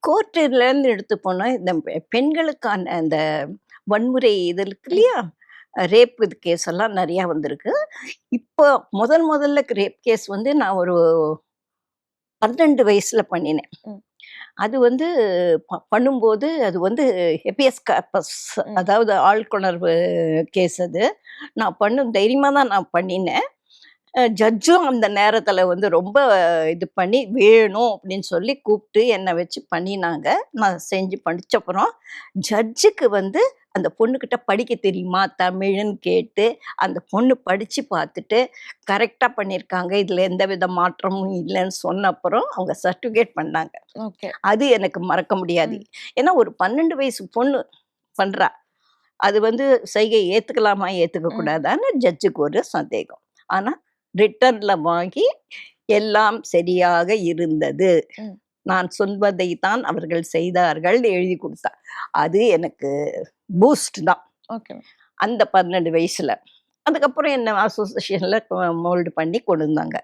கோர்ட்டுலேருந்து எடுத்து போனா, இந்த பெண்களுக்கான அந்த வன்முறை இது இருக்கு இல்லையா? ரேப் இது கேஸ் எல்லாம் நெறையா வந்திருக்கு. இப்போ முதல்ல ரேப் கேஸ் வந்து நான் ஒரு 12 வயசுல பண்ணினேன். ம். அது வந்து பண்ணும்போது அது வந்து ஹெபியஸ் கார்பஸ் ம். அதாவது ஆள்கொணர்வு கேஸ் அது. நான் தைரியமா தான் நான் பண்ணினேன். ஜட்ஜும் அந்த நேரத்துல வந்து ரொம்ப இது பண்ணி, வேணும் அப்படின்னு சொல்லி கூப்பிட்டு என்ன வச்சு பண்ணினாங்க. நான் செஞ்சு படிச்சப்புறம், ஜட்ஜுக்கு வந்து அந்த பொண்ணுகிட்ட படிக்க தெரியுமா தமிழ்ன்னு கேட்டு, அந்த பொண்ணு படிச்சு பார்த்துட்டு, கரெக்ட்டா பண்ணியிருக்காங்க. இதுல எந்தவித மாற்றமும் இல்லன்னு சொன்னப்புறம், அவங்க சர்டிஃபிகேட் பண்ணாங்க. ஓகே. அது எனக்கு மறக்க முடியாது. ம். ஏன்னா ஒரு 12 வயசு பொண்ணு பண்றா. அது வந்து செய்கை ஏத்துக்கலாமா, ஏத்துக்க ம். கூடாதான்னு ஜட்ஜுக்கு ஒரு சந்தேகம். ஆனா ரிட்டர்ன்ல வாங்கி எல்லாம் சரியாக இருந்தது. ம். நான் சொல்வதை தான் அவர்கள் செய்தார்கள்னு எழுதி குடுத்தா. அது எனக்கு பூஸ்ட் தான். ஓகே. அந்த 12 வயசுல. அதுக்கப்புறம் என்ன அசோசியேஷன்ல மோல்டு பண்ணி கொண்டு வந்தாங்க.